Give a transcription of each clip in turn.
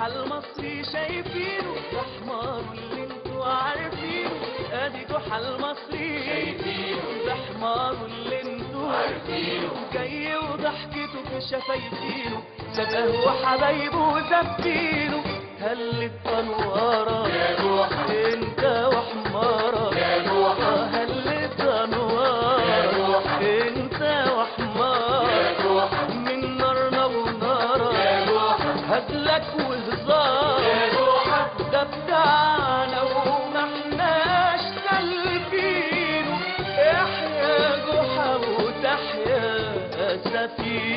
جحا المصري شايفينه، ده حمار اللي انتوا عارفينه. ادي جحا المصري شايفينه، ده حمار اللي انتوا عارفينه. جاي وضحكته في شفايفينه، سابقه وحبايبه وزفينه. هلت انواره يا جحا انت وحماره يا جحا، هلت انواره يا جحا انت وحماره يا جحا. من نارنا ونارا يا جحا، هزلك وهزار يا جحا. ده بتاعنا وما احناش سالفينه. احيا جحا وتحيا سفينه.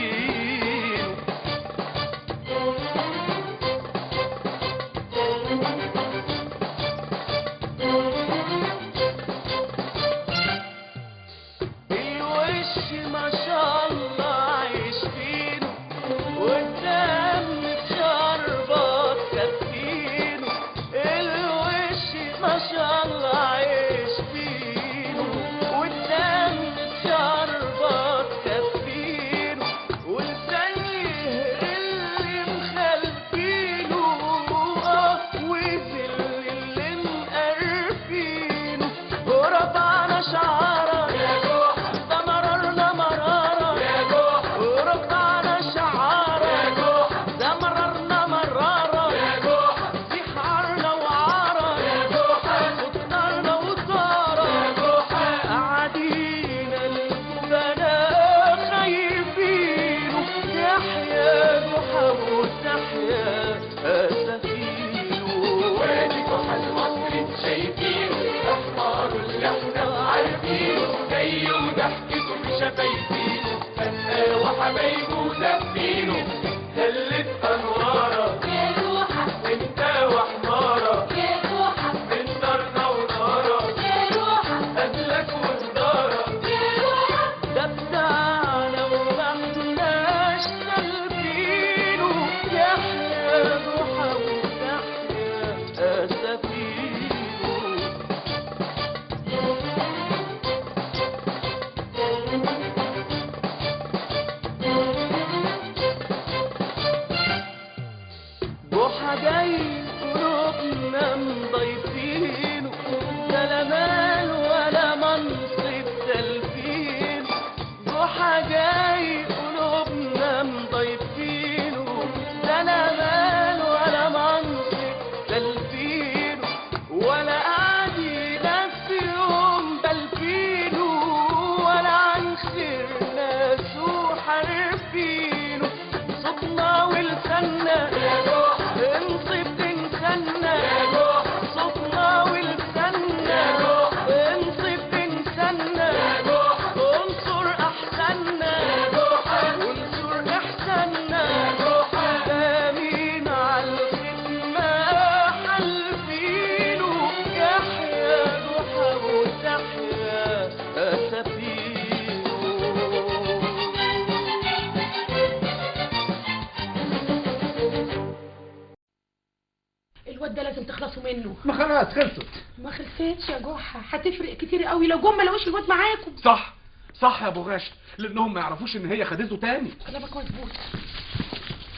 الواد ده لازم تخلصوا منه. ما خلاص خلصت. ما خلصتش يا جحا، هتفرق كتير قوي لو جم ما لقوش الواد معاكم. صح صح يا ابو غاشم، لانهم ما يعرفوش ان هي خدته تاني. كلامك مظبوط.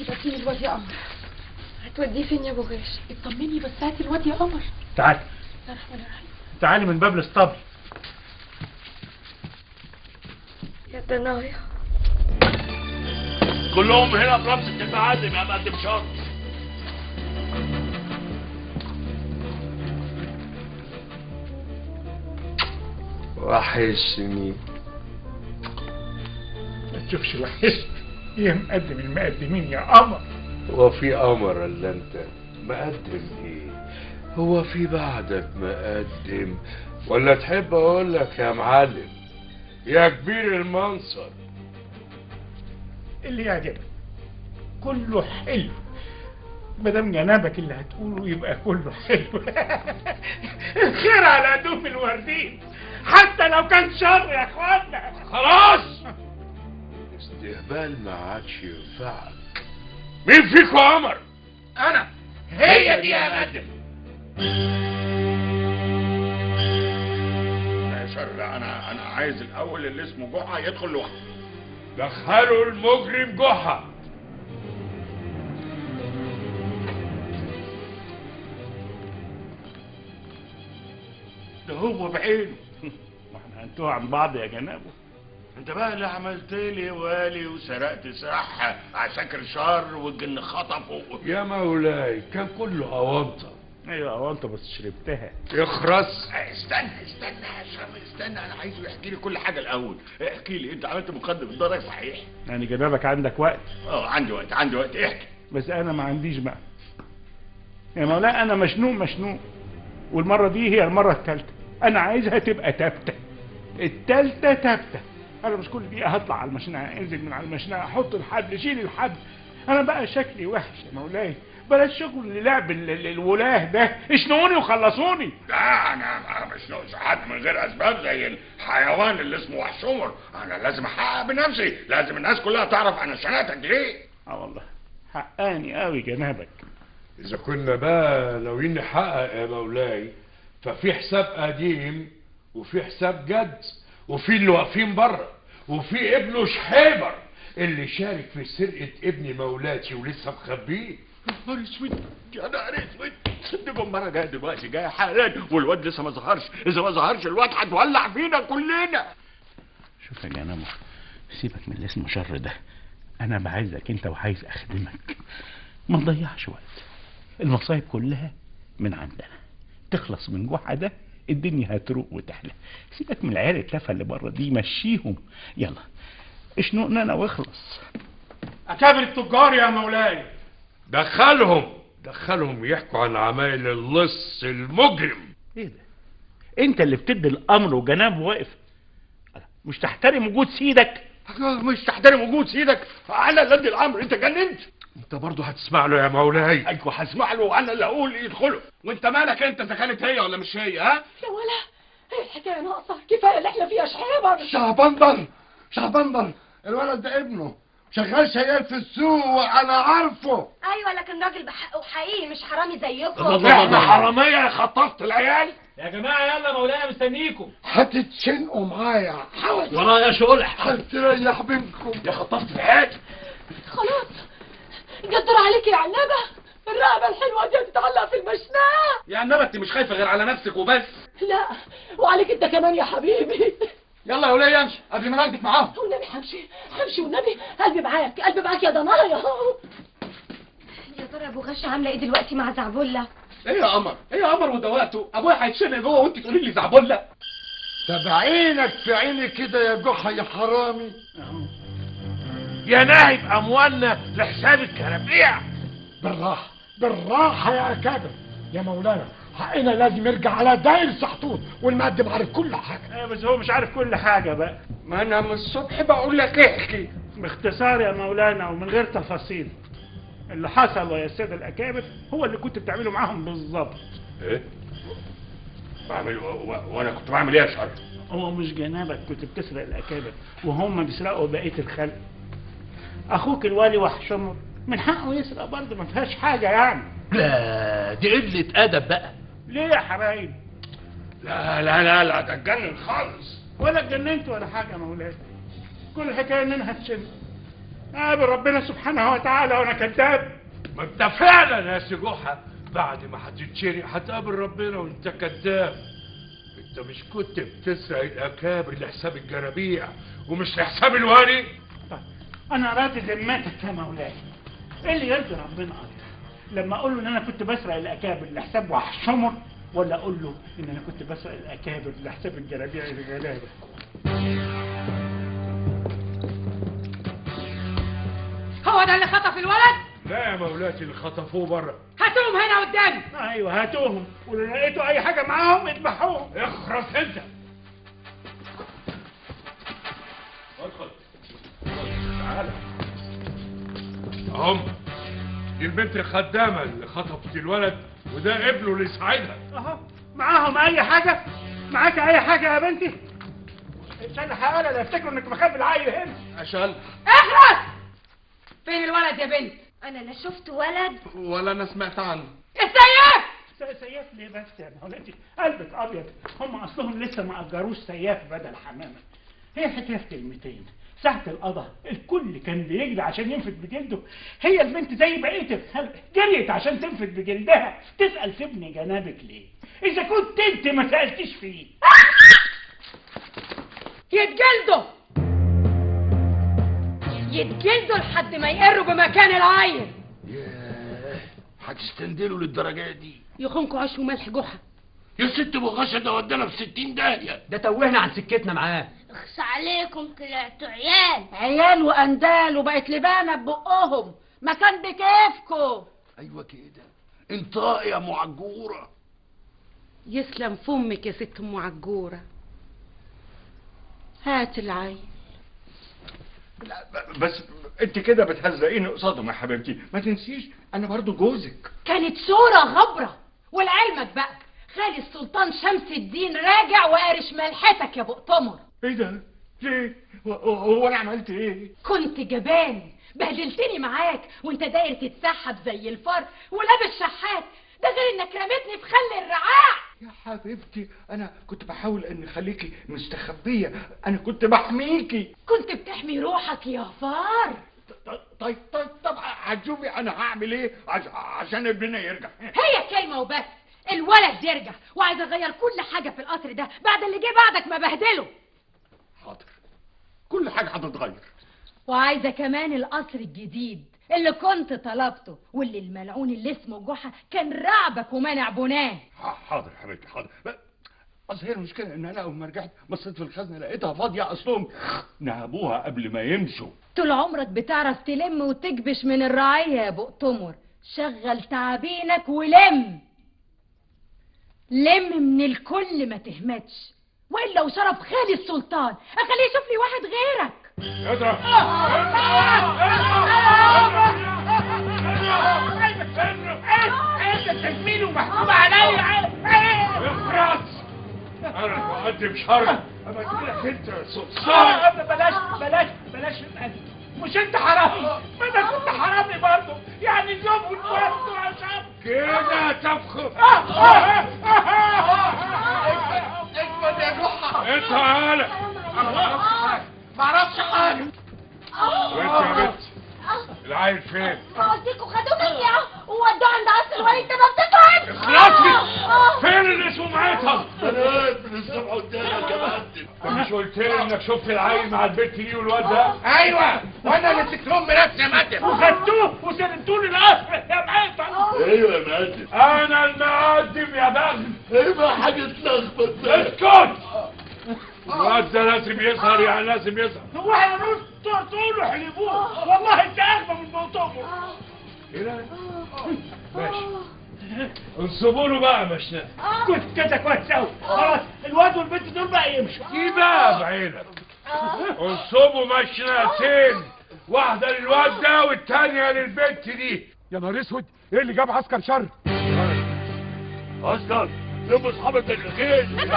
يبقى اديني الواد يا قمر. هتوديه فين يا ابو غاشم؟ اطمني بس، هاتي الواد يا قمر. تعالي تعالي من باب الاسطبل. يا دنايا كلهم هنا في رابطة المعازم يا مقدم شرط. وحشني. ما تشوفش وحشني يا مقدم المقدمين يا قمر. هو في قمر الا انت؟ مقدم ايه؟ هو في بعدك مقدم؟ ولا تحب اقول لك يا معلم يا كبير المنصب؟ اللي يعجبك كله حلو، مادام جنابك اللي هتقوله يبقى كله حلو. الخير على قدوم الوردين حتى لو كان شر يا اخوانا. خلاص استهبال ما عادش ينفعك. مين فيكم قمر؟ انا. هي دي يا مقدم. يا شر انا عايز الاول اللي اسمه جحا يدخل لوحده. دخلوا المجرم جحا. اشوفه بعينه. واحنا هنتوه عن بعض يا جنابه. انت بقى اللي عملت لي والي وسرقت صح عساكر شر والجن خطفوا. يا مولاي كان كله اونطه. ايوه وانت بس شربتها. اخرس. استنى يا شام استنى، انا عايزه يحكي لي كل حاجه الاول. احكي لي انت عملت مقدم الدرج صحيح؟ يعني جنابك عندك وقت؟ عندي وقت احكي. بس انا ما عنديش بقى يا مولاي، انا مشنوق والمره دي هي المره الثالثه. انا عايزها تبقى تابته، الثالثه تابته. انا مش كل دقيقه هطلع على المشنقه، انزل من على المشنقه، احط الحبل، شيل الحبل. انا بقى شكلي وحش يا مولاي. بلاش شغل لعب الولاه ده، اشنقوني وخلصوني. لا انا مش ناقص حد من غير اسباب زي الحيوان اللي اسمه وحشمر. انا لازم احقق بنفسي، لازم الناس كلها تعرف انا شنقتك دي ايه. والله حقاني قوي جنابك. اذا كنا بقى ناويين نحقق يا مولاي، ففي حساب قديم وفي حساب جد، وفي اللي واقفين بره، وفي ابنه شحيبر اللي شارك في سرقه ابن مولاتي ولسه مخبيه. يا نهار اسود يا نهار اسود، دي جمبره جايه دلوقتي جايه حالا والواد لسه ما ظهرش. اذا ما ظهرش الواد هتولع فينا كلنا. شوف يا جنابه، سيبك من اللي اسمه شر ده. انا بعايزك انت وعايز اخدمك. ما نضيعش وقت، المصايب كلها من عندنا. تخلص من جحا ده الدنيا هتروق وتحلى. سيبك من العيال التافهه اللي بره دي، مشيهم. يلا اشنقنا انا واخلص. اكابر التجار يا مولاي. دخلهم يحكوا عن عمايل اللص المجرم. ايه ده؟ انت اللي بتدي الامر وجناب واقف؟ مش تحترم وجود سيدك؟ مش تحترم وجود سيدك؟ انا اللي ادي الامر، انت جننت. انت برضه هتسمع له يا مولاي؟ ايوه هسمع له وانا اللي اقول يدخله. وانت مالك انت اذا كانت هي ولا مش هي؟ ها يا ولا هي الحكايه ناقصه، كفايه اللي احنا فيها شحيبر. شهبندر الولد ده ابنه شغال شيال في السوق وانا عارفه. ايوه لكن راجل بحقه وحقيقي مش حرامي زيكم. احنا حراميه خطفت العيال. يا جماعه يلا مولانا مستنيكم. هتتشنقوا معايا حاول ورايا شلح. هتريح بينكم يا خطفت العيال. خلاص قدر عليك يا عنبه، الرقبه الحلوه دي هتتعلق في المشنقه. يا عنبه انت مش خايفه غير على نفسك وبس. لا وعليك انت كمان يا حبيبي. يلا يا وليه امشي قبل ما ناخدك معاهم. والنبي همشي والنبي، قلبي معاك يا ضنايا. يا ترى ابو غشه عامله ايه دلوقتي مع زعبله؟ ايه يا قمر وده وقته؟ ابويا هيتشنق جوه وانت تقولي لي زعبله. طب عينك في عيني كده يا جحا يا حرامي. يا ناهب اموالنا لحساب الكرابيع. بالراحه يا اكابر يا مولانا، حقنا لازم يرجع على داير سحطوط والمقدم عارف كل حاجه. بس هو مش عارف كل حاجه بقى. ما انا من الصبح بقول لك احكي. باختصار يا مولانا ومن غير تفاصيل، اللي حصل ويا الساده الاكابر هو اللي كنت بتعمله معاهم بالظبط. ايه؟ بعمل وانا كنت بعمل ايه يا شر؟ هو مش جنابك كنت بتسرق الاكابر وهم بيسرقوا بقيه الخلق. اخوك الوالي وحشمر من حقه يسرق برضه، ما فيهاش حاجه يعني. لا دي قله ادب بقى. ليه يا حبايب؟ لا ده اتجنن خالص. ولا اتجننت ولا حاجه يا مولاي. كل الحكايه ان انا هتشن قابل ربنا سبحانه وتعالى وانا كذاب. ما انت فعلا يا سي جحا بعد ما هتتشري هتقابل ربنا وانت كذاب. انت مش كنت بتسرق الاكابر لحساب الجرابيع ومش لحساب الوالي؟ طيب انا راضي ذمتك يا مولاي. ايه اللي يرضي ربنا اكتر؟ لما اقول له ان انا كنت بسرق الاكابر لحساب وحشمر، ولا اقول له ان انا كنت بسرق الاكابر لحساب الجرابيع الغلابه؟ هو ده اللي خطف الولد؟ لا يا مولاتي اللي خطفوه بره. هاتوهم هنا قدامي. ايوه هاتوهم، ولو لقيتوا اي حاجه معاهم اذبحوهم. اخرس انت. ادخل تعالى. دي البنت الخدامه اللي خطفت الولد وده ابنه اللي يساعدها. اهو معاهم اي حاجه؟ معاك اي حاجه يا بنتي؟ عشان حقاله لا افتكروا انك مخبي العيل هنا. عشان اخرس. فين الولد يا بنت؟ انا لا شفت ولد ولا انا سمعت عنه. السياف. سياف ليه بس يا مولاتي؟ قلبك ابيض، هم اصلهم لسه ما اجروش سياف بدل حمامه. هي حكايه في كلمتين. ساعة القضاء الكل كان بيجري عشان ينفد بجلده، هي البنت زي بقية الخلق جريت عشان تنفد بجلدها. تسأل في ابن جنابك ليه؟ إذا كنت أنت ما سألتيش فيه. يتجلدوا يتجلدوا لحد ما يقروا بمكان العين. ياه، هتستندلوا للدرجه دي؟ يخونكوا عيش وملح جحا. يا ست بغشه ده ودانا في 60 داهيه. ده توهنا عن سكتنا معاه. اخس عليكم طلعتوا عيال. عيال واندال وبقت لبانه ببقهم، ما كان بكيفكوا. ايوه كده، انطقي يا ام عجوره. يسلم فمك يا ست ام عجوره. هات العين. لا بس انت كده بتهزقيني قصادهم يا حبيبتي، ما تنسيش انا برضو جوزك. كانت صوره غبره. ولعلمك بقى خالي السلطان شمس الدين راجع وقارش ملحتك يا بقطمر. ايه ده؟ ليه؟ هو انا عملت ايه؟ كنت جبان، بهدلتني معاك وانت داير تتسحب زي الفار ولابس شحات، ده غير انك رميتني في خل الرعاع. يا حبيبتي انا كنت بحاول ان اخليكي مستخبيه، انا كنت بحميكي. كنت بتحمي روحك يا فار. طيب هتشوفي انا هعمل ايه عشان ابننا يرجع. هي كلمه وبس، الولد يرجع، وعايز اغير كل حاجه في القصر ده بعد اللي جه بعدك ما بهدله. حاضر، كل حاجه هتتغير. وعايزه كمان القصر الجديد اللي كنت طلبته، واللي الملعون اللي اسمه جحا كان رعبك ومانع بناه. حاضر حبيبتي حاضر. اصل هي المشكله ان انا اول ما رجعت بصيت في الخزنه لقيتها فاضيه، اصلهم نهبوها قبل ما يمشوا. طول عمرك بتعرف تلم وتكبش من الرعيه يا بقطمر، شغل تعابينك ولم من الكل ما تهمتش، والا وشرف خالي السلطان اخليه يشوف لي واحد غيرك. اضرب انت تجميل ومحكوم عليا. اخرس، انا مقدم شرط ابدلك انت صرصار. بلاش مش انت حرامي؟ ما انا كنت حرامي برضه، يعني اليوم والوقت عشان كده تفخم. اجمد يا جحا. انت هلا ما اعرفش حاجه. وانت يا بنت العيل فين؟ قصديكوا خدوه مني وودوه عند قصر الوليد ده ما بتفهم. اخلصي، فين اللي اسمه معاطل؟ بنات من الصبح قدامك يا مقدم. انت مش قلت لي انك شفت العيل مع البنت دي والواد ده؟ ايوه، وانا اللي مسكتهم بنفسي يا مقدم. وخدتوه وسلمتوه للقصر يا معاطل. ايوه يا مقدم. انا المقدم يا بغل. ايه حاجه تلخبط ده؟ اسكت. الواد ده لازم يظهر، يعني لازم يظهر. هو هيروح تقولوا حلبوه، والله انت اغبى من موضوعه. ايه ده؟ ماشي، انصبوا له بقى مشناه. كنت كده كويس قوي. خلاص الواد والبنت دول بقى يمشوا. دي بقى بعينك. انصبوا مشناتين، واحده للواد ده والتانيه للبنت دي. يا نهار اسود، ايه اللي جاب عسكر شر؟ عسكر لم اصحاب الدجاجين.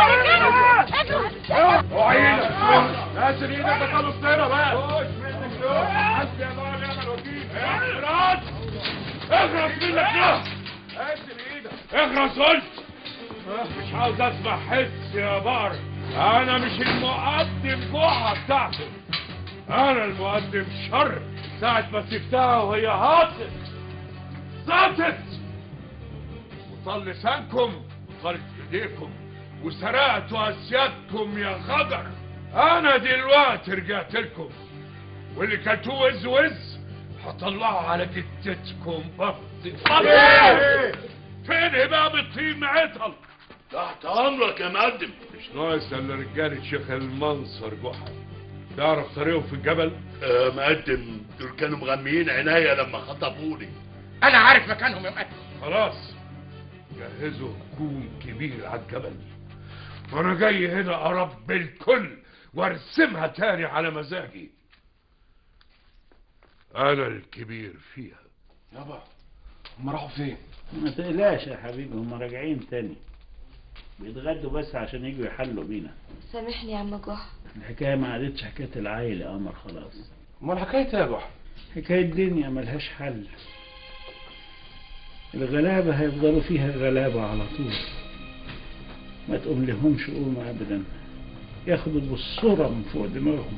اوعى ايدك، نازل ايدك ده كانوا الطيره بقى. خش منك شوف، حسبي الله ونعم الوكيل. اخرس اخرس منك ده. نازل ايدك، اخرس قلت. مش عاوز اسمع حس يا بار. انا مش المقدم جحا بتاعته، انا المقدم شر. ساعة ما سبتها وهي هاطت ساطت، وطل لسانكم وطلت ايديكم وسرقتوا اسيادكم يا غدر. انا دلوقتي رجعت لكم، واللي كلتوه وز وز هطلعه على جدتكم بط. فين بقى بالطين معطل؟ تحت امرك يا مقدم. مش ناقص الا رجاله شيخ المنصر جحا. تعرف طريقهم في الجبل؟ مقدم دول كانوا مغميين عينيا لما خطفوني. انا عارف مكانهم يا مقدم. خلاص، جهزوا هجوم كبير على الجبل، وانا جاي هنا ارب الكل وارسمها تاني على مزاجي. انا الكبير فيها. يابا هم راحوا فين؟ ما تقلقش يا حبيبي، هم راجعين تاني، بيتغدوا بس عشان يجوا يحلوا بينا. سامحني يا عم جحا. الحكايه ما عادتش حكايه العيل يا قمر، خلاص. امال حكايتها يا جحا؟ حكايه الدنيا ملهاش حل. الغلابه هيفضلوا فيها غلابه على طول، ما تقوم لهمش قوم ابدا، ياخدوا بالصوره من فوق دماغهم.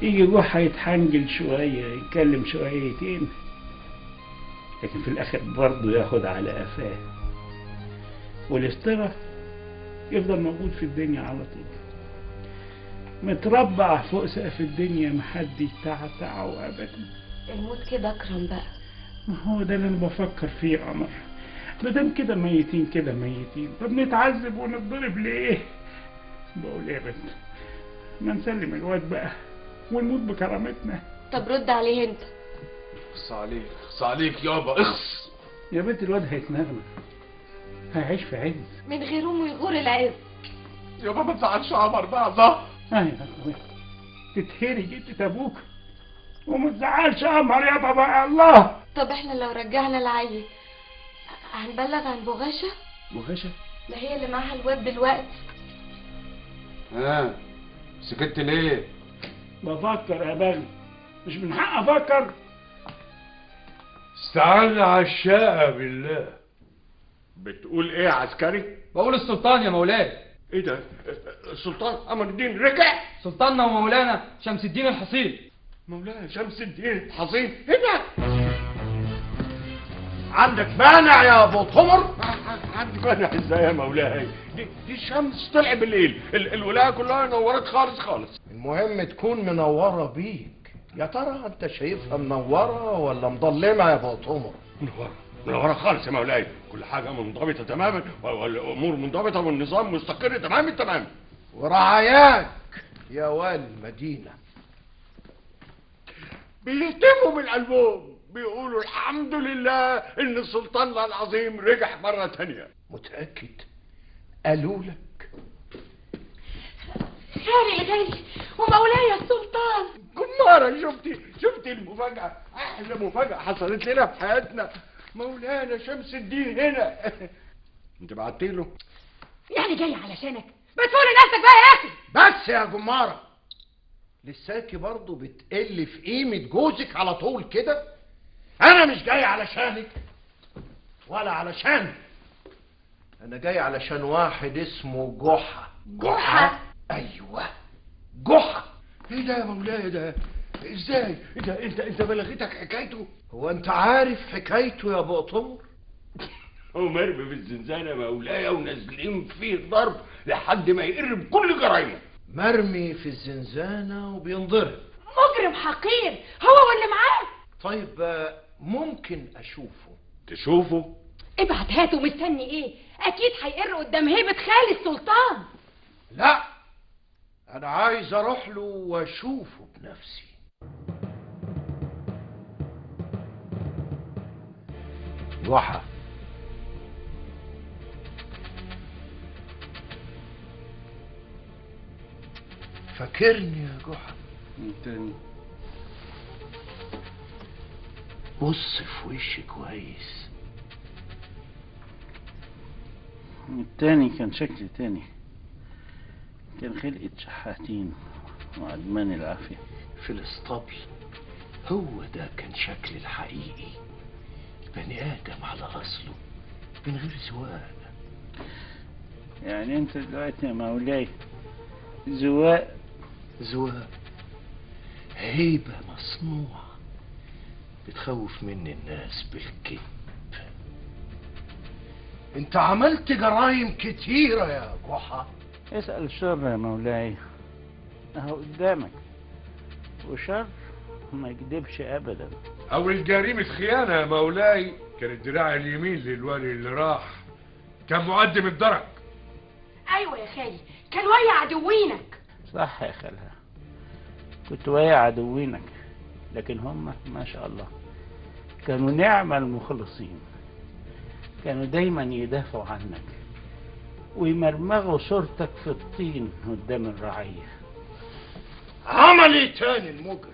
يجي جحا يتحنجل شويه، يتكلم شويتين، لكن في الاخر برضه ياخد على قفاه، والافتراء يفضل موجود في الدنيا على طول. متربع فوق سقف الدنيا، محد يتعتعه ابدا. الموت كده اكرم بقى. ما هو ده اللي انا بفكر فيه يا قمر. مادام كده ميتين كده ميتين، طب نتعذب ونتضرب ليه؟ بقول ايه يا بنت، ما نسلم الواد بقى ونموت بكرامتنا. طب رد عليه انت. اخص عليك اخص عليك يابا اخص. يا بنت الواد هيتنغنى، هيعيش في عز. من غير امه يغور العز. يابا ما تزعلش عمر بقى الله. يا اخويا تتهرج انت ابوك وما تزعلش قمر يا بابا الله. طب احنا لو رجعنا العيل هنبلغ عن بغاشة؟ بغاشة؟ ما هي اللي معاها الواد دلوقتي. سكت ليه؟ بفكر يا بني، مش من حق افكر. استعنا على الشقة بالله. بتقول ايه يا عسكري؟ بقول السلطان يا مولاي. ايه ده؟ السلطان قمر الدين رجع؟ سلطاننا ومولانا شمس الدين الحصين. مولانا شمس الدين الحصين هنا؟ عندك مانع يا ابو طمر؟ عندي مانع ازاي يا مولاي؟ دي الشمس طلع بالليل، الولايه كلها نورت خالص خالص. المهم تكون منورة بيك. يا ترى انت شايفها منورة ولا مظلمة يا ابو طمر؟ منورة خالص يا مولاي، كل حاجة منضبطة تماما والأمور منضبطة والنظام مستقر تمام التمام. ورعاياك يا والي المدينة بيهتموا من قلبهم، بيقولوا الحمد لله إن السلطان العظيم رجع مرة تانية. متأكد؟ قالوا لك؟ خير الغالي ومولاي السلطان. جمارة شفتي المفاجأة، أحلى مفاجأة حصلت لنا في حياتنا. مولانا شمس الدين هنا. انت بعتي له؟ يعني جاي علشانك؟ بتقول لنفسك بقى يا اخي. بس يا جمارة، لساكي برضو بتقل في قيمة جوزك على طول كده. انا مش جاي علشانك ولا علشانك، انا جاي علشان واحد اسمه جحا. جحا؟ ايوه جحا. ايه ده يا مولاي ده؟ ازاي؟ انت بلغتك حكايته؟ هو انت عارف حكايته يا ابو طمر؟ هو مرمي في الزنزانة مولاي ونازلين فيه ضرب لحد ما يقر بكل جرايمه. مرمي في الزنزانة وبينضرب. مجرم حقير هو واللي معاه. طيب ممكن اشوفه؟ تشوفه؟ ابعت هاته، مستني ايه؟ اكيد هيقر قدام هيبة خالي السلطان. لا، انا عايز اروح له واشوفه بنفسي. جحا، فاكرني يا جحا؟ تاني بص في وشي كويس. التاني كان شكل تاني، كان خلقة شحاتين وعدمان العافية في الاسطبل. هو ده كان شكل الحقيقي، بني آدم على أصله من غير زواق. يعني انت دلوقتي يا مولاي زواق؟ زواق، هيبة مصنوعة بتخوف مني الناس بالكذب. انت عملت جرائم كتيرة يا جحا. اسأل الشر يا مولاي، اهو قدامك، وشر ما يكذبش ابدا. اول جريمة خيانة يا مولاي كان الدراع اليمين للوالي اللي راح، كان مقدم الدرج. ايوه يا خالي، كان ويا عدوينك. صح يا خالها، كنت ويا عدوينك، لكن هم ما شاء الله كانوا نعم المخلصين، كانوا دايما يدافعوا عنك ويمرمغوا صورتك في الطين قدام الرعية. عمل ايه تاني المجرم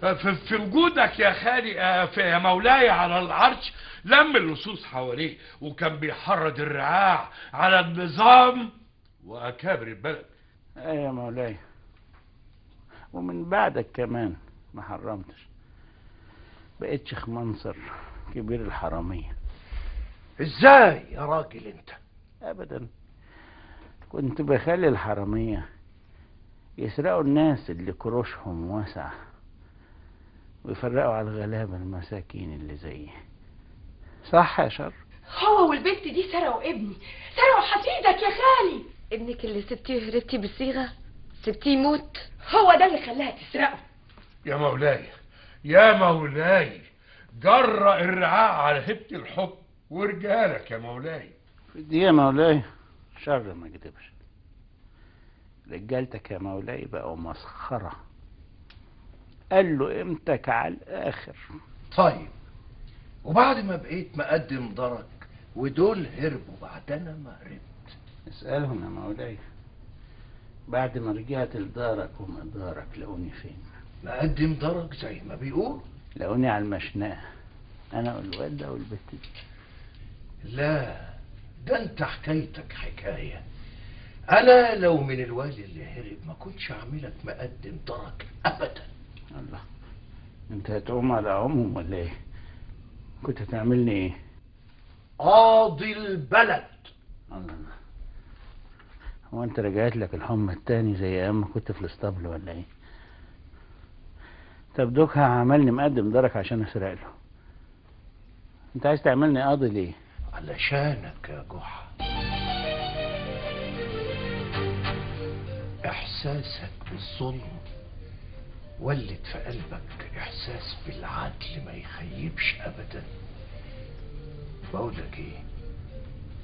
ده؟ في وجودك يا خالي يا مولاي على العرش لم اللصوص حواليه، وكان بيحرض الرعاع على النظام واكابر البلد. ايه يا مولاي، ومن بعدك كمان ما حرمتش، بقيت شيخ منصر كبير الحرامية. ازاي يا راجل انت؟ ابدا، كنت بخلي الحرامية يسرقوا الناس اللي كروشهم واسعة ويفرقوا على الغلابة المساكين اللي زيي. صح يا شر؟ هو والبنت دي سرقوا ابني، سرقوا حفيدك يا خالي. ابنك اللي سبتيه وهربتي بالصيغة؟ سبتيه يموت؟ هو ده اللي خلاها تسرقه. يا مولاي يا مولاي، جرأ الرعاع على هبة الحب ورجالك يا مولاي. دي يا مولاي شر ما كدبش، رجالتك يا مولاي بقوا مسخرة، قال له قيمتك على الآخر. طيب وبعد ما بقيت مقدم درك ودول هربوا بعد انا ما هربت، اسألهم يا مولاي بعد ما رجعت لدارك ومقدارك لقوني فين؟ مقدم درك زي ما بيقول. لقوني على المشنقة انا والواد ده والبت دي. لا ده انت حكايتك حكاية. انا لو من الوالي اللي هرب ما كنتش اعملك مقدم درك ابدا. الله، انت هتقوم على عمهم ولا ايه؟ كنت هتعملني ايه؟ قاضي البلد. الله، هو انت رجعت لك الحمى التاني زي ايام ما كنت في الاسطبل ولا ايه؟ طب دوكها عملني مقدم درك عشان اسرق له، انت عايز تعملني قاضي ليه؟ علشانك يا جحا، احساسك بالظلم ولد في قلبك احساس بالعدل ما يخيبش ابدا. بقولك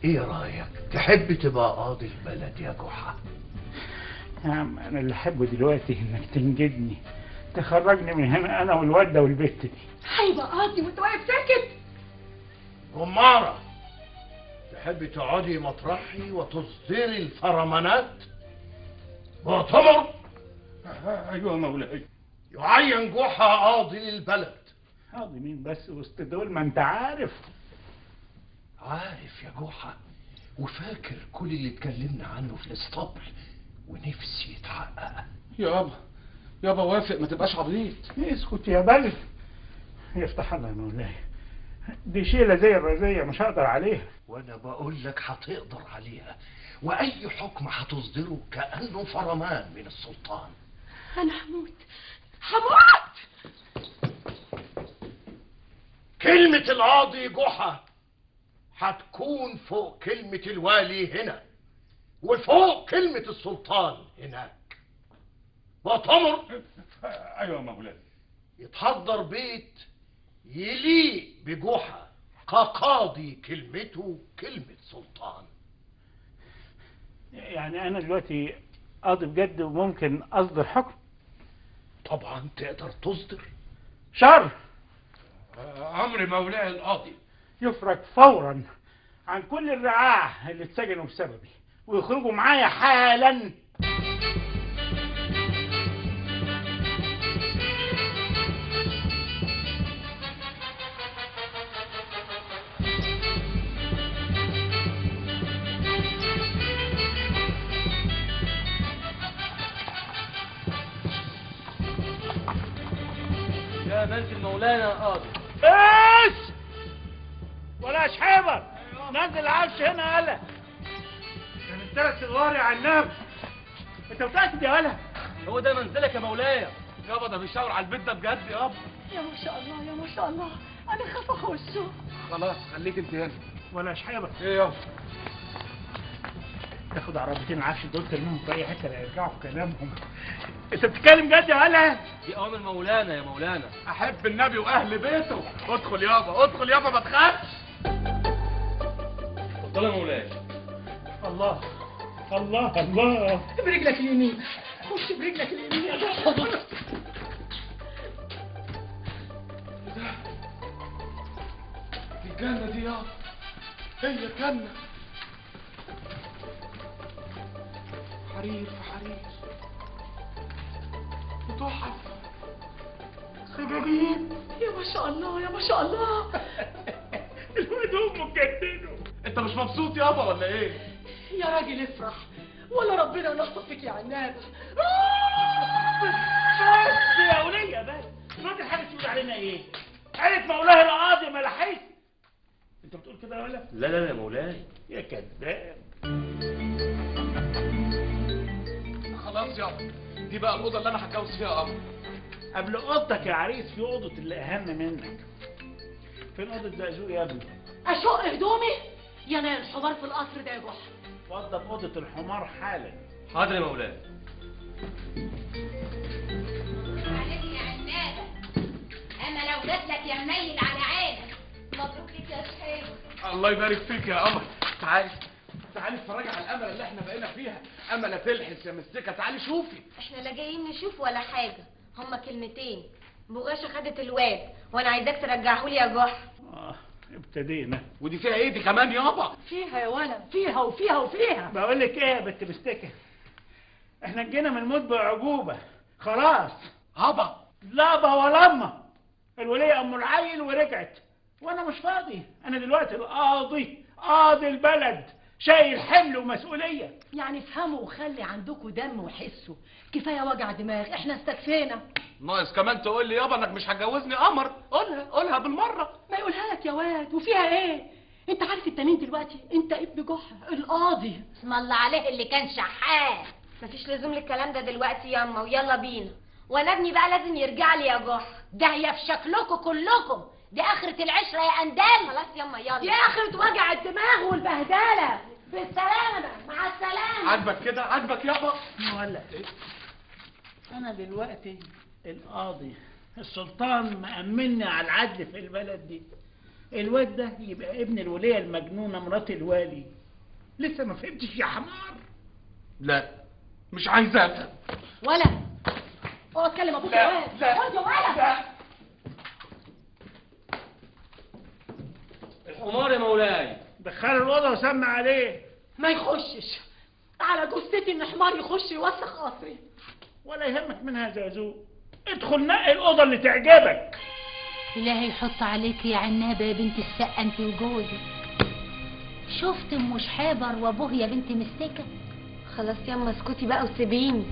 ايه رايك تحب تبقى قاضي البلد يا جحا؟ يا عم انا اللي احبه دلوقتي انك تنجدني، تخرجني من هنا انا والواد ده والبت دي. هيبقى قاضي وانت واقف ساكت؟ جمارة تحبي تقعدي مطرحي وتصدري الفرمانات؟ مؤتمر؟ ايوه يا مولاي. يعين جحا قاضي للبلد. قاضي مين بس وسط دول؟ ما انت عارف. عارف يا جحا، وفاكر كل اللي اتكلمنا عنه في الاسطبل ونفسي يتحقق. يابا وافق، ما تبقاش عبيط. اسكت يا بلد، يفتح الله يا مولاي، دي شيلة زي الرزية مش هقدر عليها. وانا بقول لك هتقدر عليها، واي حكم هتصدره كأنه فرمان من السلطان. انا هموت. كلمة القاضي جحا هتكون فوق كلمة الوالي هنا وفوق كلمة السلطان هناك. مؤتمر؟ ايوه يا مولاي. يتحضر بيت يليق بجحا كقاضي كلمته كلمة سلطان. يعني انا دلوقتي قاضي بجد وممكن اصدر حكم؟ طبعا تقدر تصدر. شر امر مولاي القاضي يفرج فورا عن كل الرعاع اللي اتسجنوا بسببي ويخرجوا معايا حالا. يا منزل مولانا قاضي. بس ولا شحيبر، نزل العفش هنا يالا. انا من 3 ادوار يا عناب. انت متأكد يا ولا؟ هو ده منزلك يا مولاي؟ يابا ده بيشاور على البيت ده بجد يابا. يا ما شاء الله يا ما شاء الله، انا خاف اخشه. خلاص خليك انت هنا. ولا شحيبر، ايه يابا؟ تاخد عربيتين العفش دول ترميهم في اي حته لا يرجعوا في كلامهم. انت بتتكلم جد يا ولا؟ دي اوامر مولانا يا مولانا. احب النبي واهل بيته. ادخل يابا ادخل يابا ما تخافش. اتفضل يا مولاي. الله الله الله. برجلك اليمين، خش برجلك اليمين يا جحا. الجنة دي يابا، هي الجنة. حرير في حرير وتحف سجاجين. يا ما شاء الله يا ما شاء الله. الواد امه اتجننوا. انت مش مبسوط يابا ولا ايه؟ يا راجل افرح، ولا ربنا نصف فيك يا عناب. بس يا ولية بس، الواد الحاجة تقول علينا ايه؟ قالت مولاه القاضي ملاحيس. انت بتقول كده ولا؟ لا لا يا مولاي. يا كذاب. خلاص يابا، دي بقى الأوضة اللي أنا هتجوز فيها قمر. قبل اوضتك يا عريس في اوضة اللي اهم منك. فين اوضة زقزوق يا ابني؟ اشق هدومي؟ يا ناس الحمار في القصر ده يا جحا. وضب اوضة الحمار حالا. حاضر يا مولاي. عليك يا عنابة، اما لو جاتلك يا منيل على عينك. مبروك لك يا شحيح. الله يبارك فيك يا قمر. تعالي اتفرجي على الامل اللي احنا بقينا فيها. امل تلحس يا مستكه، تعالي شوفي. احنا لا جايين نشوف ولا حاجة، هما كلمتين. بغاشة خدت الواد وانا عايزاك ترجعهولي يا جحا. ابتدينا. ودي فيها ايه دي كمان يابا؟ فيها يا ولد، فيها وفيها وفيها. بقول لك ايه يا بنت مستكه، احنا جينا من الموت بعجوبه خلاص. هبا لابا ولا اما الوليه ام العيل ورجعت، وانا مش فاضي. انا دلوقتي قاضي البلد، شايل حمل ومسؤوليه. يعني افهموا وخلي عندكم دم وحسوا. كفايه وجع دماغ، احنا استكفينا. ناقص كمان تقول لي يابا انك مش هتجوزني قمر. قولها بالمره. ما يقولها لك يا واد، وفيها ايه؟ انت عارف انت مين دلوقتي؟ انت ابن جحا القاضي. اسم الله عليه اللي كان شحات. مفيش لزوم للكلام ده دلوقتي ياما، ويلا بينا. وانا ابني بقى لازم يرجع لي يا جحا. ده في شكلكم كلكم. دي اخرة العشرة يا اندال. خلاص ياما يلا. دي اخرة وجع الدماغ والبهدلة. بالسلامة، مع السلامة. عاجبك كده؟ عاجبك يابا؟ ولا انا دلوقتي القاضي، السلطان مأمني على العدل في البلد دي. الواد ده يبقى ابن الولية المجنونة مرات الوالي. لسه ما فهمتش يا حمار؟ لا مش عايز افهم. ولا اقعد اتكلم ابوك يا واد. خد يا ولا. الحمار يا مولاي. دخله الأوضة وسمع عليه. ما يخشش على جثتي ان حمار يخش يوسخ قصري. ولا يهمك منها زازو، ادخل نقي الأوضة اللي تعجبك. إلهي يحط عليك يا عنابة يا بنت السقة انت وجوزك. شفت ام شحابر وابوه يا بنت مستكة؟ خلاص ياما اسكتي بقى وسيبيني.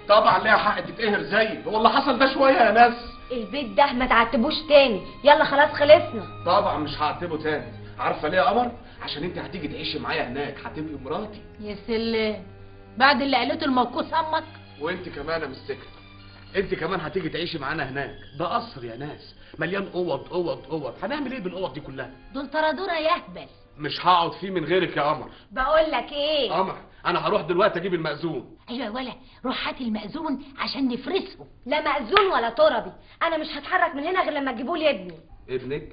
طبعا ليها حق تتقهر زيي. هو اللي حصل ده شويه يا ناس؟ البيت ده ما تعتبوش تاني، يلا خلاص خلصنا. طبعا مش هعتبه تاني. عارفه ليه يا قمر؟ عشان انت هتيجي تعيشي معايا هناك، هتبقي مراتي. يا سلام، بعد اللي قالته الموقوس امك. وانت كمان يا مستكة، انت كمان هتيجي تعيشي معانا هناك. ده قصر يا ناس مليان اوض. هنعمل ايه بالاوض دي كلها؟ دول طردونا يهبل. مش هقعد فيه من غيرك يا قمر. بقول لك ايه؟ قمر انا هروح دلوقتي اجيب المأذون. ايوه يا ولا، روح هات المأذون عشان نفرسه. لا مأذون ولا تربي، انا مش هتحرك من هنا غير لما تجيبوا لي ابني. ابنك؟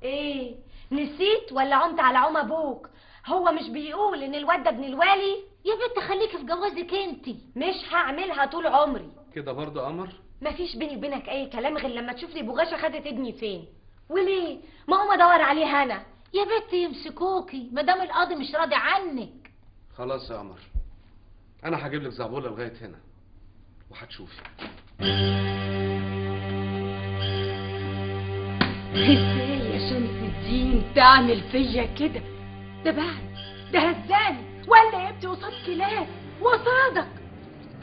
ايه نسيت ولا عمت على عم ابوك؟ هو مش بيقول ان الواد ده ابن الوالي؟ يا بنت خليكي في جوازك انت. مش هعملها طول عمري كده برضه يا قمر؟ مفيش بيني وبينك اي كلام غير لما تشوف لي بغاشة خدت ابني فين. وليه؟ ما اقوم ادور عليه انا. يا بنت يمسكوكي مادام القاضي مش راضي عنك. خلاص يا قمر، انا هجيب لك زعبوله لغايه هنا وهتشوفي. ازاي يا شمس الدين تعمل فيا كده؟ ده هزاني ولا يبدي قصاد كلاب وصادك.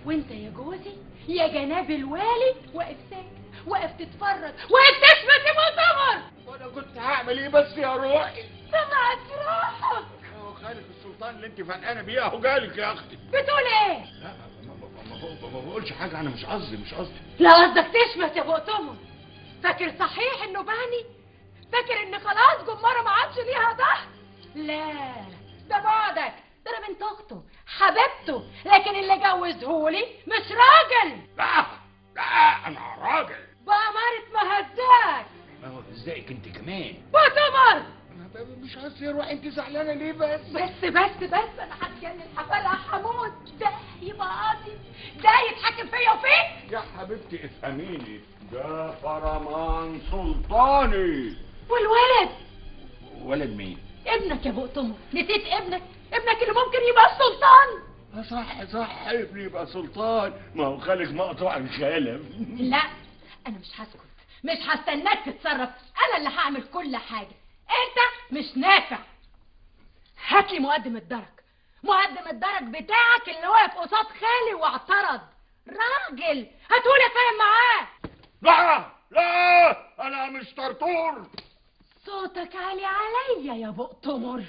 وانت يا جوزي يا جناب الوالي واقف ساكت، واقف تتفرج، واقف تشمت يا مؤتمر. وانا كنت هعمل ايه بس يا روحي؟ سمعت روحك. هو خالق السلطان اللي انت فنانه بيه اهو جالك يا اختي. بتقول ايه؟ لا ما بقولش حاجه، انا مش قصدي. لا قصدك تشمت يا مؤتمر. فاكر صحيح انه باني؟ فاكر ان خلاص جمارة ما عادش ليها ظهر؟ لا ده بعدك، ده انا بنت اخته حبيبته، لكن اللي جوزهولي مش راجل. لا انا راجل بأمارة مهزاك. ما هو ازيك انت كمان؟ مؤتمر مش قصدي يا روحي، انت زعلانه ليه بس؟ بس انا هتجنن هفرح هموت. ده يبقى قاضي؟ ده يتحكم فيا وفيك؟ يا حبيبتي افهميني، ده فرمان سلطاني. والولد؟ ولد مين؟ ابنك يا مؤتمر. نسيت ابنك اللي ممكن يبقى السلطان. صح ابني يبقى سلطان، ما هو خالق مقطوع الخلف. لا انا مش هسكت، مش هستناك تتصرف، انا اللي هعمل كل حاجه. انت مش نافع. هاتلي مقدم الدرج بتاعك اللي واقف قصاد خالي واعترض. راجل هتقول اتفاهم معاه. لا انا مش طرطور. صوتك عالي عليا يا مؤتمر.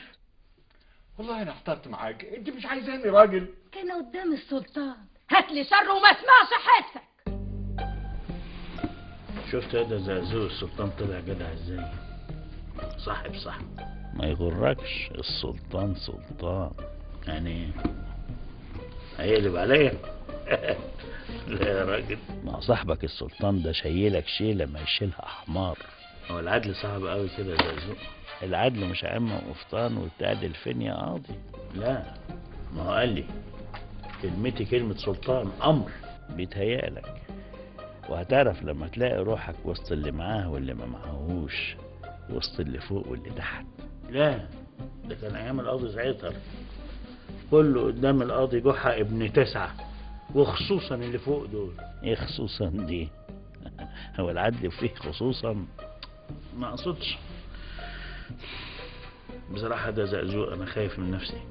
والله انا احترت معاك، انت مش عايزاني راجل؟ كان قدام السلطان. هاتلي شر وما اسمعش حسك. شفت يا ده زازو السلطان طلع جدع ازاي؟ صاحب ما يغركش، السلطان سلطان. يعني هيقلب عليا؟ لا يا راجل، ما صاحبك السلطان ده شايلك شيله ما يشيلها حمار. هو العدل صعب قوي كده يا زقزوق؟ العدل مش عمه وقفطان وتعدل فين يا قاضي؟ لا، ما هو قال لي كلمتي كلمة سلطان، أمر. بيتهيألك، وهتعرف لما تلاقي روحك وسط اللي معاه واللي ما معاهوش، وسط اللي فوق واللي تحت. لا، ده كان أيام القاضي زعتر، كله قدام القاضي جحا ابن 9، وخصوصا اللي فوق دول. ايه خصوصا دي؟ هو العدل فيه خصوصا؟ ما اقصدش بصراحة. ده زقزوق أنا خايف من نفسي.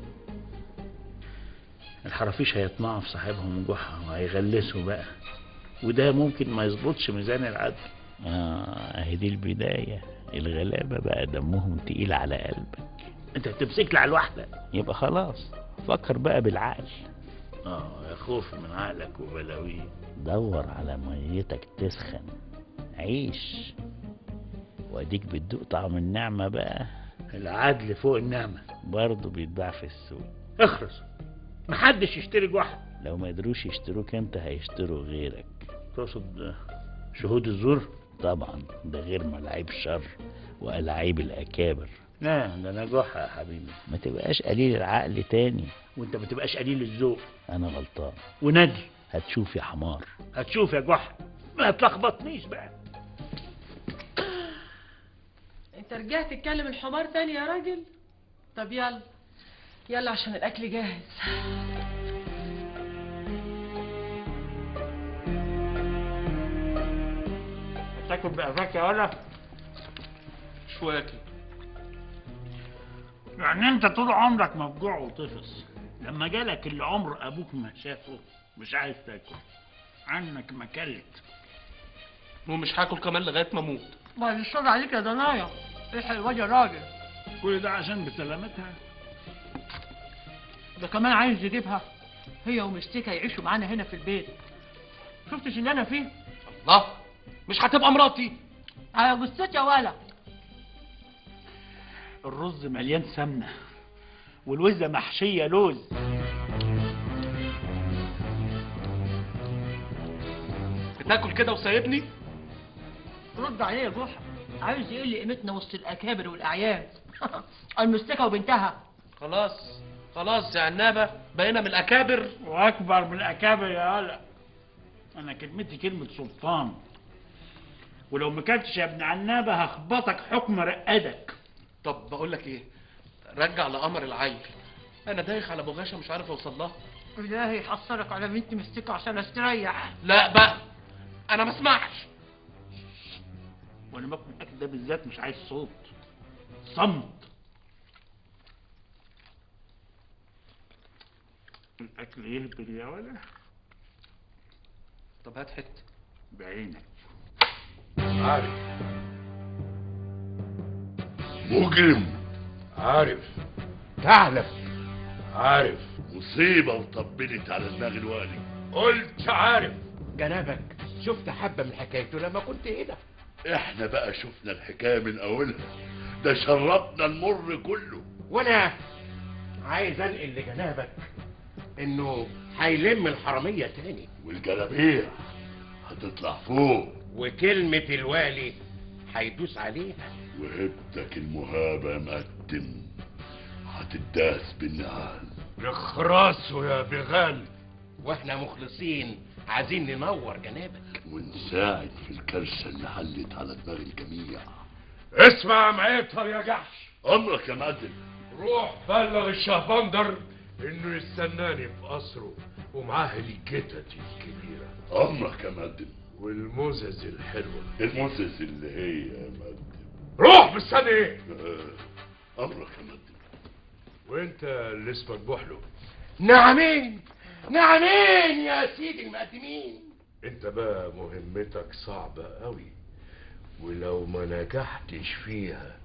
الحرافيش هيطمعوا في صاحبهم جحا وهيغلسوا بقى، وده ممكن ما يظبطش ميزان العدل. اهي دي البداية. الغلابة بقى دمهم تقيل على قلبك، انت بتمسك لي على الواحدة، يبقى خلاص فكر بقى بالعقل. يا خوف من عقلك وبلاويه. دور على ميتك تسخن، عيش، واديك بتدوق طعم النعمة بقى. العدل فوق النعمة برضه بيتباع في السوق. اخرس، محدش يشتري جحا. لو ما قدروش يشتروك انت هيشتروا غيرك. تقصد شهود الزور؟ طبعا، ده غير ملاعيب الشر وألاعيب الأكابر. لا، ده أنا جحا يا حبيبي. ما تبقاش قليل العقل تاني، وانت ما تبقاش قليل الذوق. أنا غلطان وندل. هتشوف يا حمار، هتشوف يا جحا. ما تلخبطنيش بقى. انت رجعت تتكلم الحمار تاني يا راجل؟ طب يلا يلا عشان الاكل جاهز. تاكل بقفاك يا ولا؟ مش واكل. يعني انت طول عمرك مفجوع وطفس، لما جالك اللي عمر ابوك ما شافه مش عايز تاكل، عنك ما كلت. ومش هاكل كمان لغايه ما اموت. بعد الشر عليك يا ضنايا، الحق الواد يا راجل. كل ده عشان بسلامتها؟ ده كمان عايز يجيبها هي ومستيكة يعيشوا معانا هنا في البيت. شفتش اللي انا فيه؟ الله، مش هتبقى مراتي على جثتي يا ولا. الرز مليان سمنة والوزة محشية لوز. بتاكل كده وسايبني؟ رد عليه يا جحا، عايز يقل قيمتنا وسط الاكابر والاعيان. المستيكة وبنتها. خلاص خلاص يا عنابة، بقينا من الأكابر. وأكبر من الأكابر يا هلا. أنا كلمتي كلمة سلطان، ولو ما كنتش يا ابن عنابة هخبطك حكم رقدك. طب بقول لك إيه، رجع لقمر العيل، أنا دايخ على بغاشة مش عارف أوصل لها. إلهي يحصرك على بنت مستيكة عشان أستريح. لا بقى، أنا ما اسمعش. وأنا باكل الأكل ده بالذات مش عايز صوت، صمت. الأكل يهبل يا ولا؟ طب هات حتة بعينك. عارف مجرم، عارف ثعلب، عارف مصيبة وطبلت على دماغ الوالي. قلت عارف. جنابك شفت حبة من حكايته لما كنت هنا. احنا بقى شفنا الحكاية من اولها، ده شربنا المر كله. وانا عايز انقل لجنابك انه هيلم الحرامية تاني، والجلابيع هتطلع فوق، وكلمة الوالي هيدوس عليها، وهبتك المهابة مقدم هتداس بالنعال. يخرسوا يا بغال. واحنا مخلصين عايزين ننور جنابك ونساعد في الكارثة اللي حلت على دماغ الجميع. اسمع معيطر يا جحش. امرك يا مقدم. روح بلغ الشهبندر انه يستناني في قصره ومعاه الجتت الكبيرة. امرك يا مقدم. والمزز الحلوة. المزز اللي هي يا مقدم. روح مستني ايه؟ امرك يا مقدم. وانت اللي اسمك بوحلو. نعمين نعمين يا سيدي المقدمين. انت بقى مهمتك صعبة قوي، ولو ما نجحتش فيها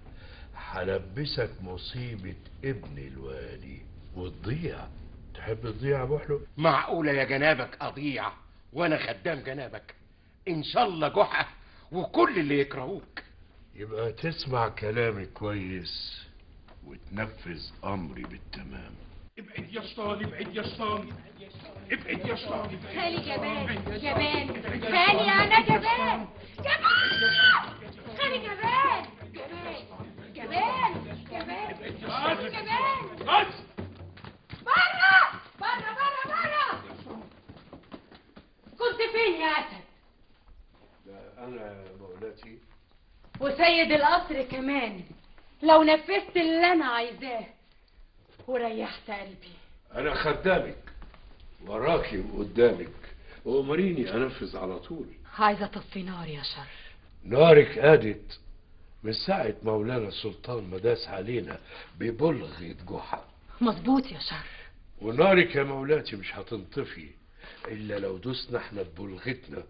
هلبسك مصيبة ابن الوالي وتضيع. تحب تضيع يا بوحلو؟ معقولة يا جنابك اضيع وانا خدام جنابك؟ ان شاء الله جحا وكل اللي يكرهوك. يبقى تسمع كلامي كويس وتنفذ امري بالتمام. ابعد يا شيطان، ابعد يا شيطان. ابعد يا شراجي. خالي جبان جبان، خالي انا جبان جبان، خالي جبان جبان جبان جبان جبان. بس بره بره بره بره. كنت فين يا اسد؟ انا مولاتي وسيد القصر كمان، لو نفذت اللي انا عايزاه وريحت قلبي. انا خدامك وراكي وقدامك، وامريني انفذ على طول. عايزه اطفي نار يا شر. نارك قادت من ساعة مولانا السلطان ما داس علينا ببلغة جحا. مظبوط يا شر. ونارك يا مولاتي مش هتنطفي الا لو دوسنا احنا ببلغتنا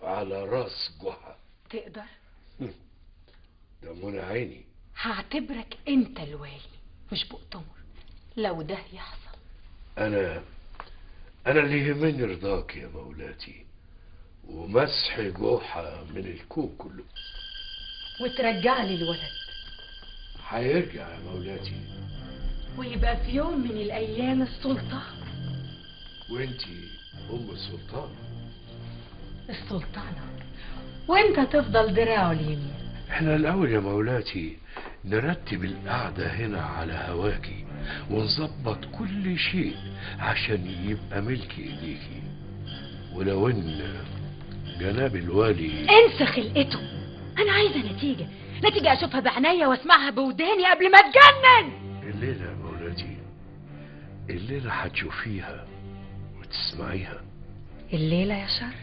على راس جحا. تقدر؟ ده منى عيني. هعتبرك انت الوالي مش بؤتمر لو ده يحصل. انا اللي يهمني رضاك يا مولاتي ومسح جحا من الكون كله. وترجع لي الولد. هيرجع يا مولاتي. ويبقى في يوم من الايام السلطان. وانتي ام السلطان. السلطانة وانت تفضل دراعه اليمين. احنا الاول يا مولاتي نرتب القعدة هنا على هواكي ونظبط كل شيء عشان يبقى ملك ايديكي. ولو ان جناب الوالي انسى خلقته. انا عايزة نتيجة اشوفها بعناية واسمعها بوداني قبل ما اتجنن. الليلة يا مولاتي الليلة هتشوفيها وتسمعيها. الليلة يا شر؟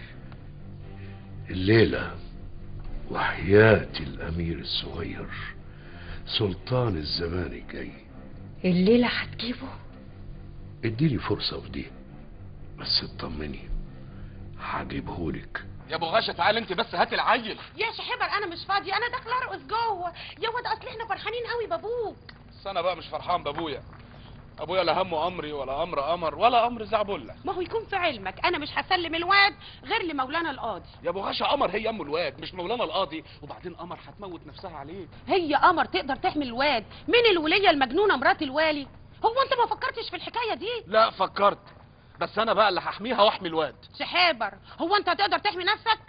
الليلة وحياة الأمير الصغير سلطان الزمان الجاي. الليلة هتجيبه؟ اديني فرصة في دي بس اطمني هجيبهولك. يا ابو غاشة تعال انت بس هات العيل. يا شحبر انا مش فاضيه، انا داخله ارقص جوه يا واد. اصل احنا فرحانين قوي بابوك. بس انا بقى مش فرحان بابويا. ابويا لا همه امري ولا امر قمر ولا امر زعبله. ما هو يكون في علمك انا مش هسلم الواد غير لمولانا القاضي. يا ابو غاشة قمر هي ام الواد مش مولانا القاضي، وبعدين قمر هتموت نفسها عليه. هي قمر تقدر تحمي الواد من الوليه المجنونه مرات الوالي. هو انت ما فكرتش في الحكايه دي؟ لا فكرت، بس انا بقى اللي هحميها واحمي الواد. شحابر هو انت هتقدر تحمي نفسك؟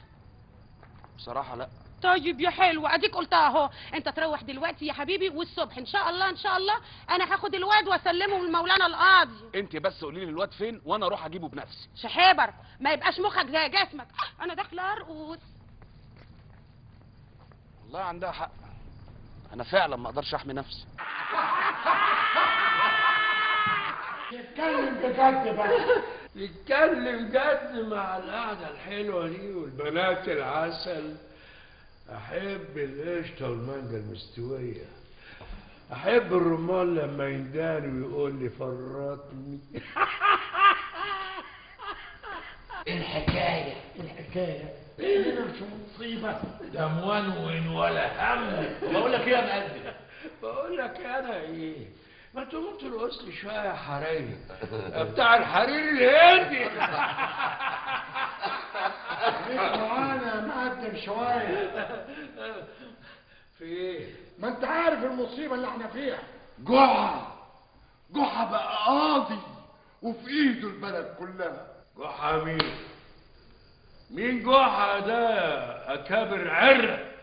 بصراحة لا. طيب يا حلو اديك قلتها اهو. انت تروح دلوقتي يا حبيبي، والصبح ان شاء الله انا هاخد الواد واسلمه لمولانا القاضي. انت بس قولي لي الواد فين وانا اروح اجيبه بنفسي. شحابر ما يبقاش مخك زي جسمك. انا داخله ارقص. والله عندها حق، انا فعلا ما اقدرش احمي نفسي. اتكلم بجد بقى. نتكلم جد مع القعدة الحلوة دي والبنات العسل. أحب القشطة والمانجا المستوية. أحب الرمان لما ينداني ويقول لي فرطني. الحكاية إيه مش مصيبة ده مونون ولا هم. بقول لك ايه يا مقدم؟ بقول لك أنا إيه؟ ما تقوم ترقص لي شوية يا حرير بتاع الحرير الهندي. خليك معانا يا مقدم شوية. في ايه؟ ما انت عارف المصيبة اللي احنا فيها. جحا بقى قاضي وفي ايده البلد كلها. جحا مين؟ مين جحا ده؟ أكابر عرق.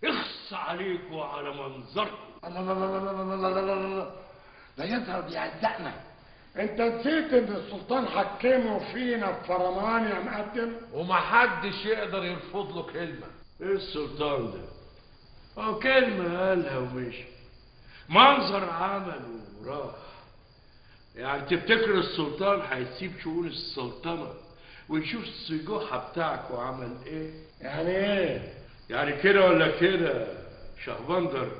اخص عليكم وعلى منظركم. الله لا لا لا لا لا لا لا لا، ده يظهر بيعزقنا. انت نسيت ان السلطان حكمه فينا بفرمان يا مقدم؟ ومحدش يقدر يرفض له كلمة. ايه السلطان ده؟ هو كلمة قالها ومشي، منظر عمل وراح. يعني تفتكر السلطان هيسيب شؤون السلطنة ويشوف السجوحة بتاعكوا عمل ايه؟ يعني ايه؟ يعني كده ولا كده شهبندر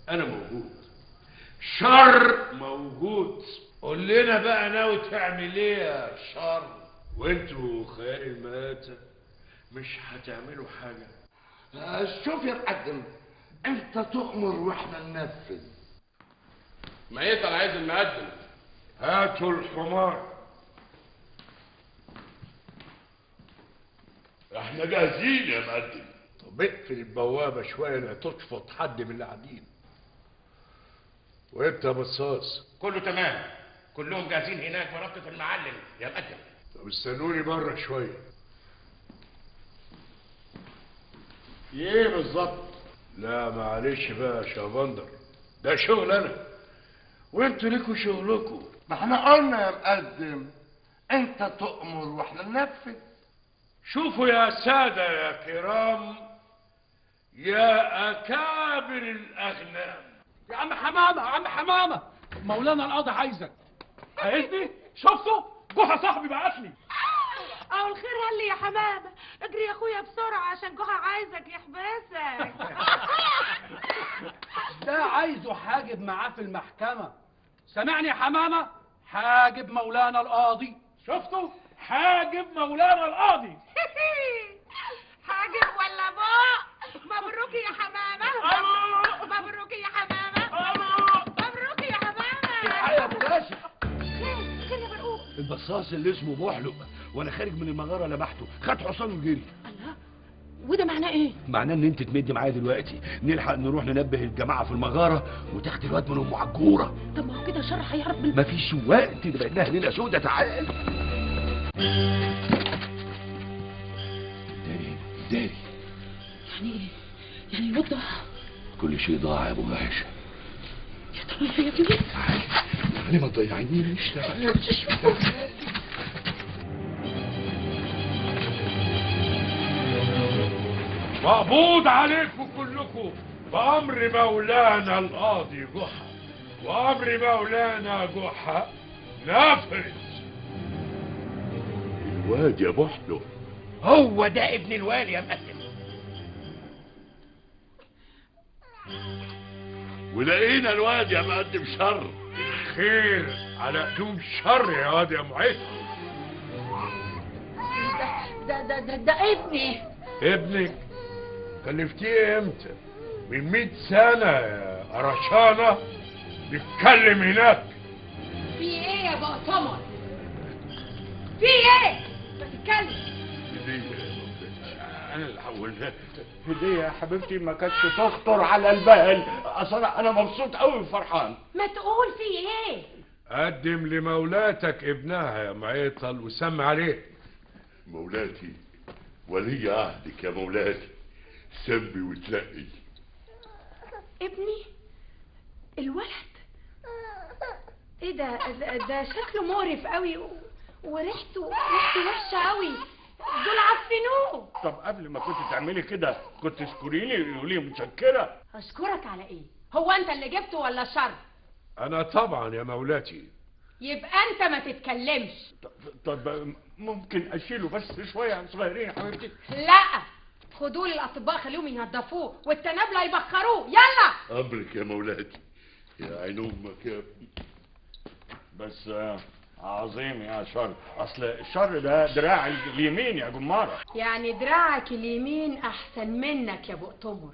انا موجود، شر موجود. قول لنا بقى ناوي تعمل ايه يا شر؟ وانتوا خيال المآتة مش هتعملوا حاجة. شوف يا مقدم، انت تؤمر واحنا ننفذ. ما يسأل عايز المقدم. هاتوا الحمار. احنا جاهزين يا مقدم. طب اقفل البوابة شوية لا تشفط حد من اللي قاعدين. وانت يا بصاص؟ كله تمام، كلهم جاهزين هناك في رابطة المعلم يا مقدم. طب استنوني بره شويه. ايه بالظبط؟ لا معلش بقى يا شهبندر، ده شغل انا وانتوا ليكوا شغلكوا. ما احنا قلنا يا مقدم انت تؤمر واحنا ننفذ. شوفوا يا سادة يا كرام يا أكابر الأغنام. يا عم حمامة، يا عم حمامة، مولانا القاضي عايزك. عايزني؟ شفته؟ جحا صاحبي بعتلي. اهو الخير هلي يا حمامه، اجري يا اخويا بسرعه عشان جحا عايزك يحبسك. ده عايزه حاجب معاه في المحكمة. سامعني يا حمامة؟ حاجب مولانا القاضي. شفته؟ حاجب مولانا القاضي. حاجب ولا بق؟ مبروك يا حمامه. مبروك يا حمامه. مبروك يا حمامه. يا ابو باشا، خير يا برقوق. البصاص اللي اسمه بوحلق وانا خارج من المغاره لمحته، خد حصان وجري. الله، وده معناه ايه؟ معناه ان انت تمدي معايا دلوقتي نلحق نروح ننبه الجماعه في المغاره وتاخد الواد من ام عجوره. طب ما هو كده شر هيعرف مفيش وقت، ده بقى لها ليله سودة. تعال داري. يعني ايه؟ يعني الواد ضاع؟ كل شيء ضاع يا ابو باشا. يا ترى في يا ابني؟ تعالي ما تضيعينيش. تعالي. مقبوض عليكم كلكم بأمر مولانا القاضي جحا، وأمر مولانا جحا نفذ. الواد يا بوحلو هو ده ابن الوالي يا مقدم. ولقينا الواد يا مقدم شر. خير على قدوم شر يا واد يا معز. ده ابني. ابنك؟ كلفتيه امتى؟ من 100 سنة يا قرشانة. بيتكلم هناك. في ايه يا بقطمر؟ في ايه؟ ما تتكلم. انا اللي حولها هديه يا حبيبتي، ما كانتش تخطر على البال. اصلا انا مبسوط قوي وفرحان. ما تقول في ايه؟ قدم لمولاتك ابنها يا معيطل وسمي عليه. مولاتي ولي عهدك يا مولاتي، سمي وتلقي. ابني الولد ايه ده شكله مقرف قوي وريحته وحشه قوي. دول عفنوه. طب قبل ما كنت تعملي كده كنت تشكريني وقولي متشكره. اشكرك على ايه؟ هو انت اللي جبته ولا شر؟ انا طبعا يا مولاتي. يبقى انت ما تتكلمش. طب ممكن اشيله بس شويه صغيرين يا حبيبتي؟ لا، خدوه للاطباء خليهم ينضفوه والتنابله يبخروه. يلا. امرك يا مولاتي. يا عين امك يا ابني. بس عظيم يا شر، اصل الشر ده دراعي اليمين يا جماره. يعني دراعك اليمين احسن منك يا بقطمر،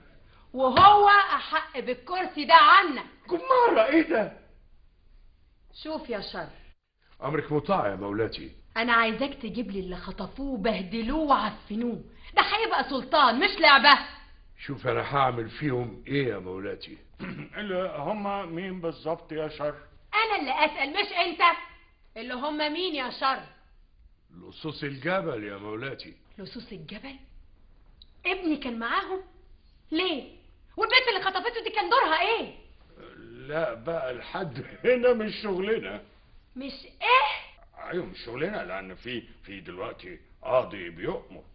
وهو احق بالكرسي ده عنك. جماره ايه ده؟ شوف يا شر، امرك مطاع يا مولاتي. انا عايزاك تجيب لي اللي خطفوه وبهدلوه وعفنوه، ده هيبقى سلطان مش لعبه. شوف انا هعمل فيهم ايه يا مولاتي. اللي هم مين بالظبط يا شر؟ انا اللي اسال مش انت. اللي هم مين يا شر؟ لصوص الجبل يا مولاتي. لصوص الجبل؟ ابني كان معاهم؟ ليه؟ والبنت اللي خطفته دي كان دورها ايه؟ لا بقى لحد هنا مش شغلنا. مش ايه؟ ايوه مش شغلنا، لان في دلوقتي قاضي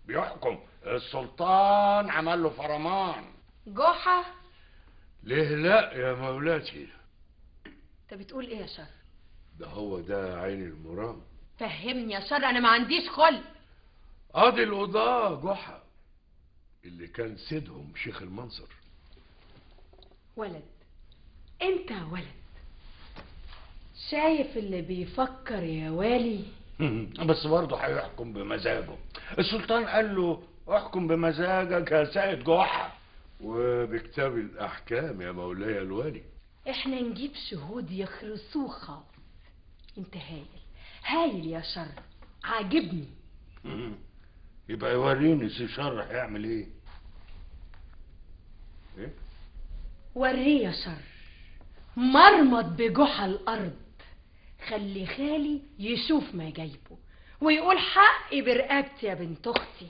بيحكم. السلطان عمل له فرمان. جحا؟ ليه لا يا مولاتي؟ انت بتقول ايه يا شر؟ ده هو ده عين المرام. فهمني يا شر، انا ما عنديش خلق. قاضي القضاة جحا اللي كان سيدهم شيخ المنصر. ولد، انت ولد شايف اللي بيفكر يا والي. بس برضه هيحكم بمزاجه. السلطان قال له احكم بمزاجك يا سيد جحا. وبكتاب الاحكام يا مولاي الوالي. احنا نجيب شهود يخرسوه خالص. انت هايل يا شر، عاجبني. يبقى يوريني سي شر هيعمل ايه. وريه يا شر، مرمط بجحا الارض. خلي خالي يشوف ما جايبه، ويقول حقي برقبتي يا بنت اختي.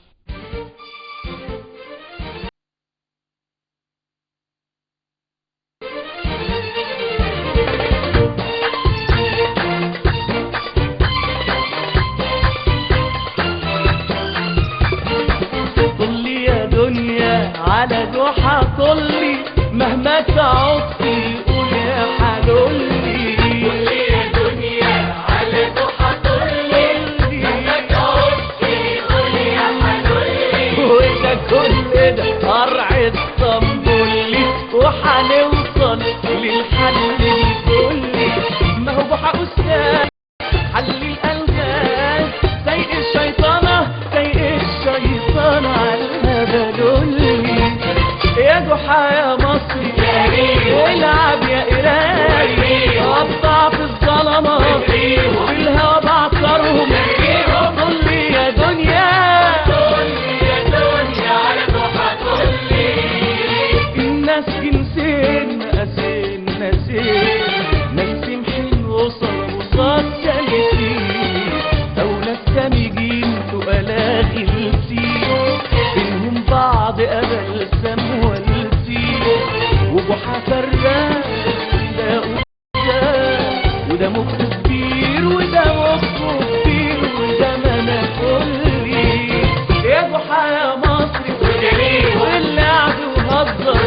طلي يا دنيا على جحا طلي مهما تعطي قول يا حلولي. طلي يا دنيا على جحا طلي مهما تعطي قول يا حلولي. وده كل ده قرع اسطنبولي وحنوصل للحل الكلي. ما هو بحق استاذ حل الالغاز سيء الشيطانه على بدولي. يا جحا يا مصري العب يا إيراني قطع في الظلمة بالهوا بعصرهم. طلي يا دنيا على جحا طلي. الناس جنسين مقاسين ناسين حلو وصاد سلسين أولاد سامجين تقلا غلسين بينهم بعض قبل سم والسين. وجحا فراق وده مخه كبير وده منى كلي. يا جحا يا مصري واللي قعد وهزر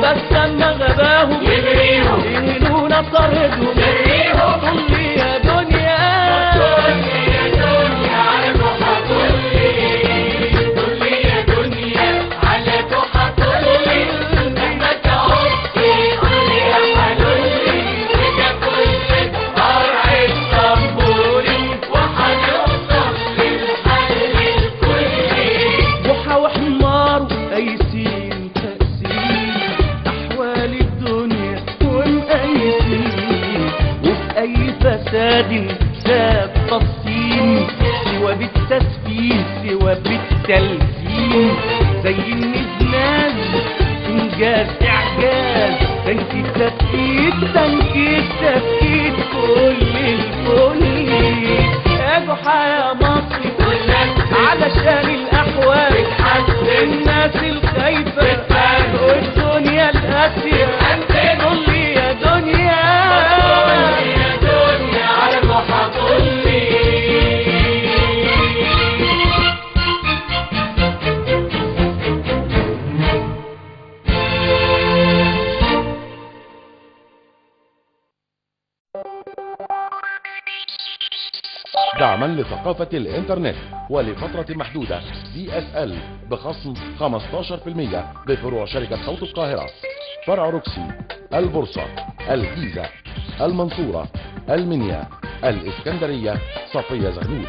بس اما غباهم يهنونا طردهم. طلي يا دنيا على جحا طلي. طلي يا دنيا على جحا طلي مهما تعطي قول يا حلولي. وده كل قرع اسطنبولي وحنوصل للحل الكلي. جحا وحمار قايسين تقسيم احوال الدنيا ومقايسين وفي اي فساد ساب تفصيل سوى بالتسفيه سوى بالتلزيم. زي النزناز انجاز اعجاز تنكيد تفكيد كل الكل. يا جحا يا مصري علشان الاحوال الناس الخايفه والدنيا القاسيه. طلي يا دنيا على جحا طلي. دعما لثقافة الإنترنت ولفترة محدودة DSL بخصم 15% بفروع شركة صوت القاهرة، فرع روكسي، البورصة، الجيزة، المنصورة، المنيا، الإسكندرية، صفية زغلول.